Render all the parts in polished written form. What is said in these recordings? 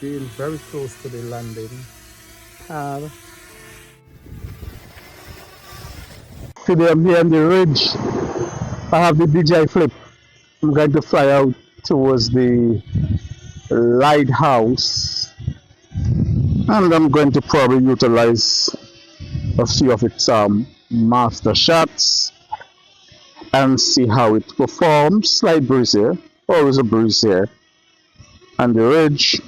Being very close to the landing pad. Today I'm here on the ridge. I have the DJI Flip. I'm going to fly out towards the lighthouse, and I'm going to probably utilize a few of its master shots and see how it performs. Slight breeze here, always a breeze here on the ridge,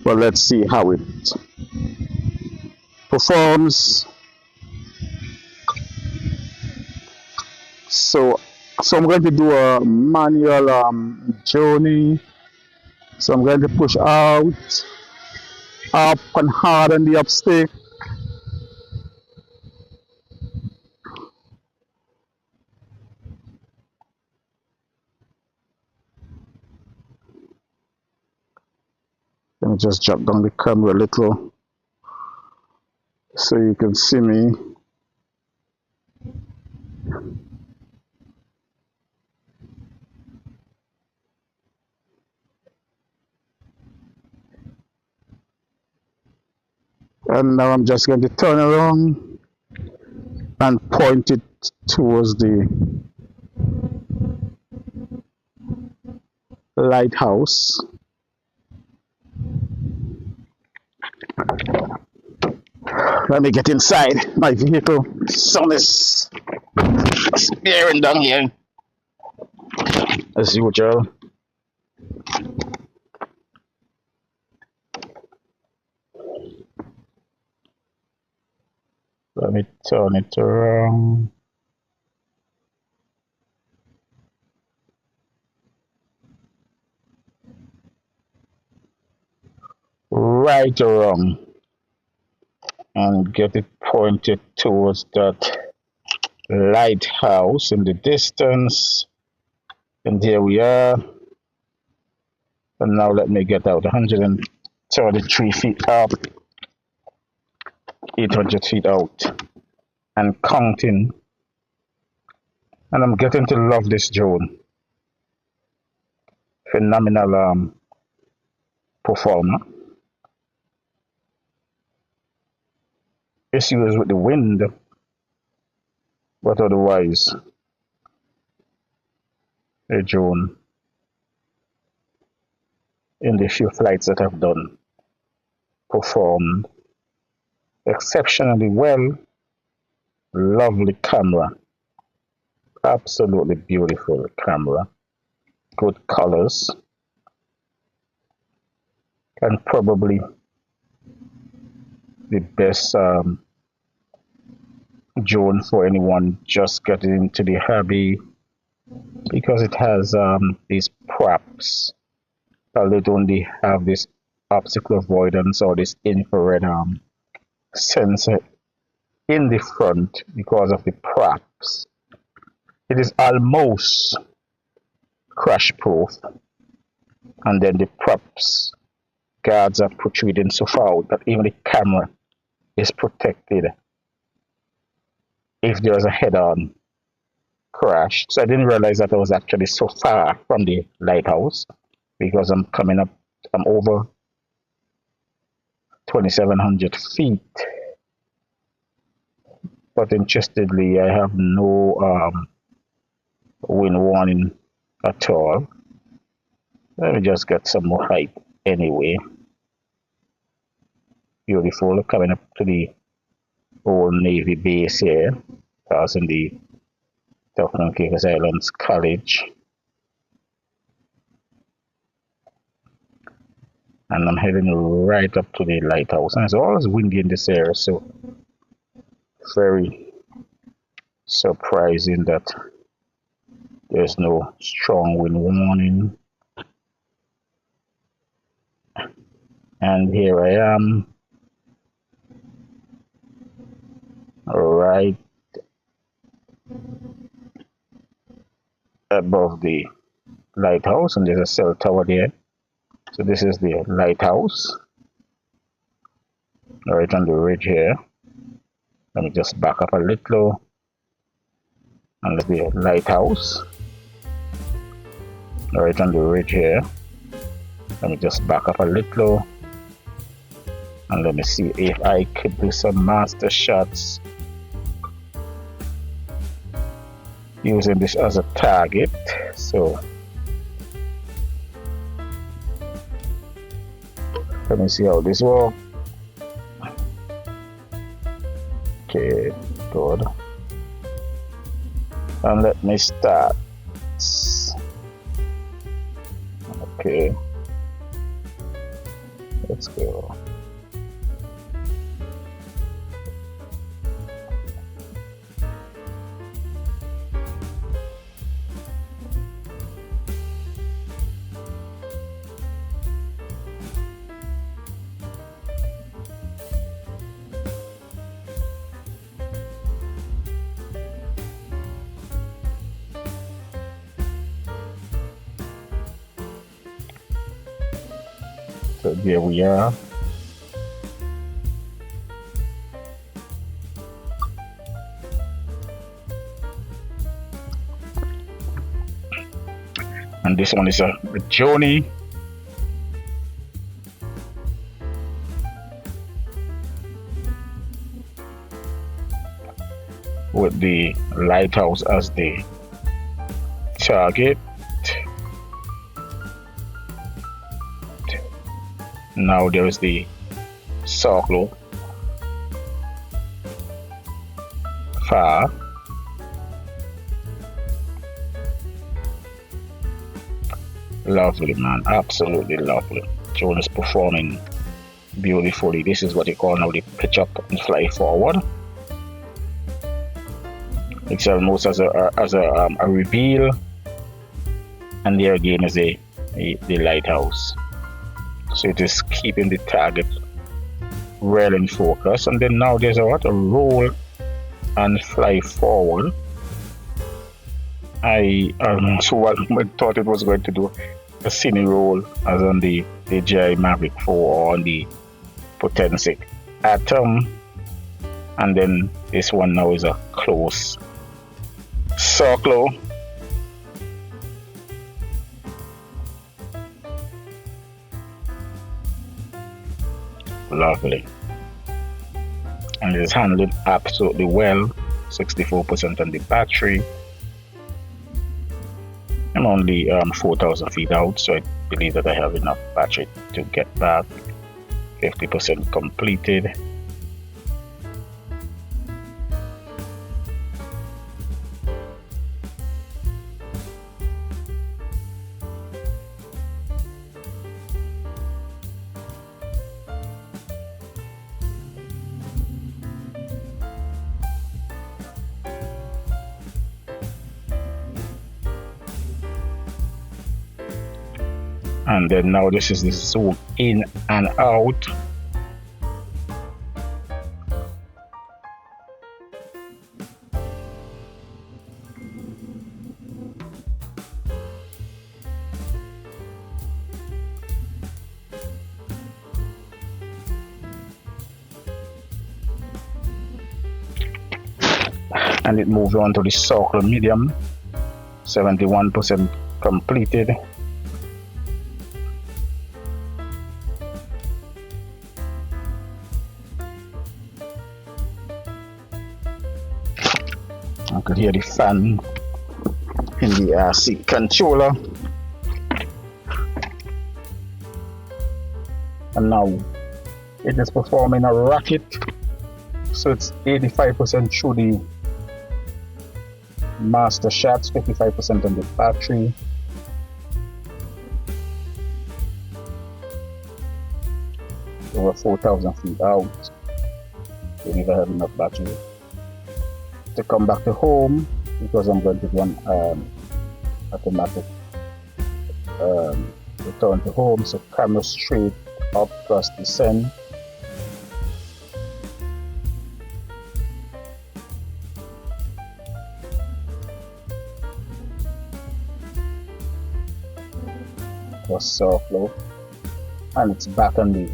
but let's see how it performs. So I'm going to do a manual journey. So I'm going to push out, up and hard on the up stick. Let me just drop down the camera a little so you can see me. And now I'm just going to turn around and point it towards the lighthouse. Let me get inside my vehicle. The sun is bearing down here as usual. Let me turn it around. Right around. And get it pointed towards that lighthouse in the distance. And here we are. And now let me get out 133 feet up. 800 feet out and counting, and I'm getting to love this drone. Phenomenal performer. Issues with the wind, but otherwise a drone in the few flights that I've done performed exceptionally well. Lovely camera, absolutely beautiful camera, good colors, and probably the best drone for anyone just getting into the hobby, because it has these props. They only have this obstacle avoidance or this infrared sensor in the front because of the props. It is almost crash proof, and then the props guards are protruding so far out that even the camera is protected if there's a head-on crash. So I didn't realize that I was actually so far from the lighthouse, because I'm over 2,700 feet. But interestedly, I have no wind warning at all. Let me just get some more height anyway. Beautiful, coming up to the old Navy base here. Passing the Turks Caicos Islands College. And I'm heading right up to the lighthouse. And it's always windy in this area, so very surprising that there's no strong wind warning. And here I am, right above the lighthouse, and there's a cell tower there. So this is the lighthouse, right on the ridge here. Let me just back up a little, and the lighthouse. right on the ridge here. Let me just back up a little and let me see if I could do some master shots using this as a target. So let me see how this works. Okay, good. And let me start. Okay, let's go. So there we are. And this one is a journey. With the lighthouse as the target. Now there is the circle far. Lovely, man, absolutely lovely. Drone is performing beautifully. This is what you call now the pitch up and fly forward. It's almost as a reveal, and there again is the lighthouse. So it is keeping the target well in focus, and then now there's a roll and fly forward. I thought it was going to do a cine roll as on the DJI Mavic 4 or on the Potensic Atom, and then this one now is a close circle. Lovely, and it is handling absolutely well. 64% on the battery. I'm only 4,000 feet out, so I believe that I have enough battery to get back. 50% completed. And then now this is the zoom in and out. And it moves on to the circle medium. 71% completed. I could hear the fan in the seat controller. And now it is performing a rocket. So it's 85% through the master shots, 55% on the battery. Over 4,000 feet out. Don't even have enough battery to come back to home, because I'm going to run automatic return to home. So camera straight up, plus descend. Was circle, and it's back on the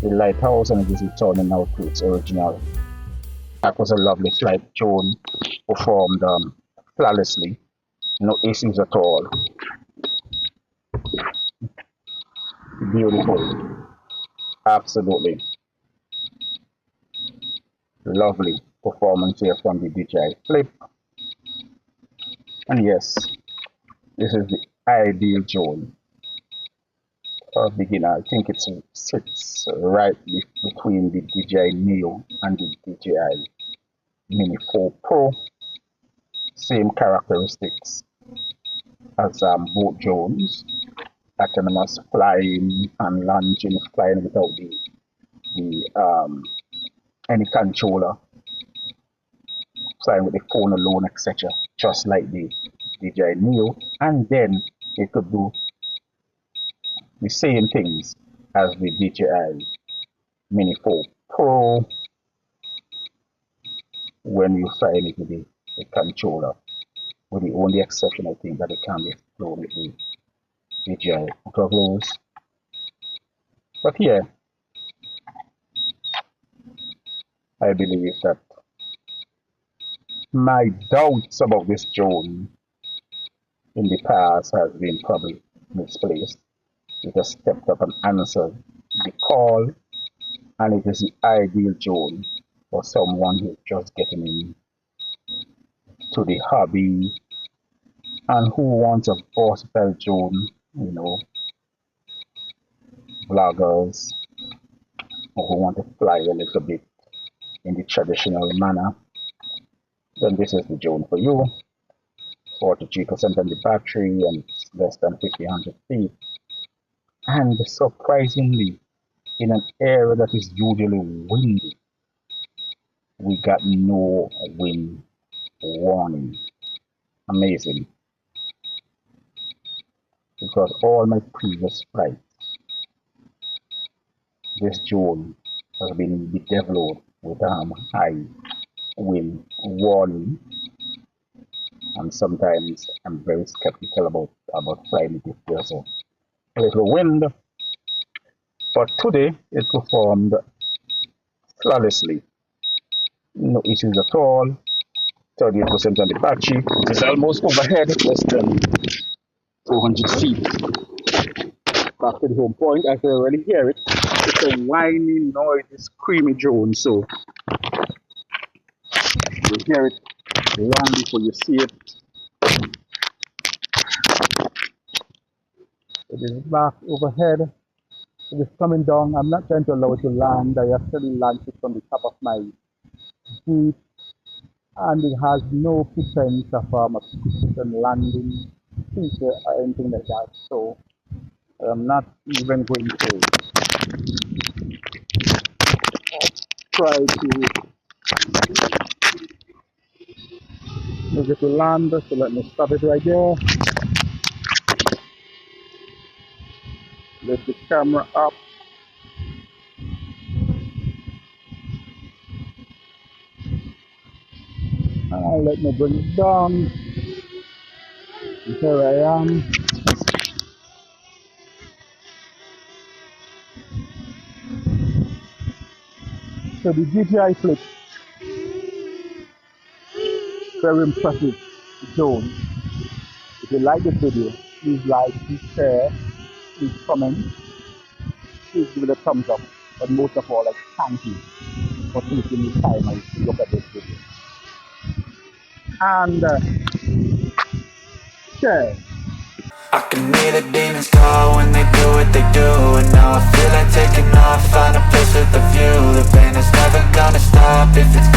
lighthouse, and it is returning now to its original. That was a lovely flight. Drone performed flawlessly, no issues at all. Beautiful. Absolutely lovely performance here from the DJI Flip. And yes, this is the ideal drone for a beginner. I think it sits right between the DJI Neo and the DJI Mini 4 Pro. Same characteristics as both drones. Autonomous flying and launching, flying without the any controller, flying with the phone alone, etc. Just like the DJI Neo, and then it could do the same things as the DJI Mini 4 Pro when you fly it with the controller, with the only exception I think that it can be flown with the DJI goggles. But here, I believe that my doubts about this drone in the past has been probably misplaced. It has stepped up and answered the call, and it is the ideal drone for someone who's just getting into the hobby and who wants a versatile drone, vloggers, or who want to fly a little bit in the traditional manner. Then this is the drone for you. 43% on the battery and it's less than 1,500 feet. And surprisingly, in an area that is usually windy, we got no wind warning. Amazing. Because all my previous flights, this drone has been developed with high wind warning, and sometimes I'm very skeptical about flying it if there's a little wind. But today it performed flawlessly. No issues at all. 38% on the battery. It is almost overhead, less than 400 feet. Back to the home point, I can already hear it. It's a whining noise, it's creamy drone, so you hear it long before you see it. It is back overhead. It is coming down. I'm not trying to allow it to land. I actually launched it from the top of my Jeep, and it has no pretense of a piston landing feature or anything like that. So I'm not even going to try to make it to land. So let me stop it right there. Lift the camera up. And let me bring it down. And here I am. So the DJI Flip, very impressive drone. If you like this video, please like, please share, please comment, please give it a thumbs up. But most of all, thank you for taking the time to look at this video. And share. I can hear the demons call when they do what they do. And now I feel like taking off, find a place with a view. The pain is never gonna stop if it's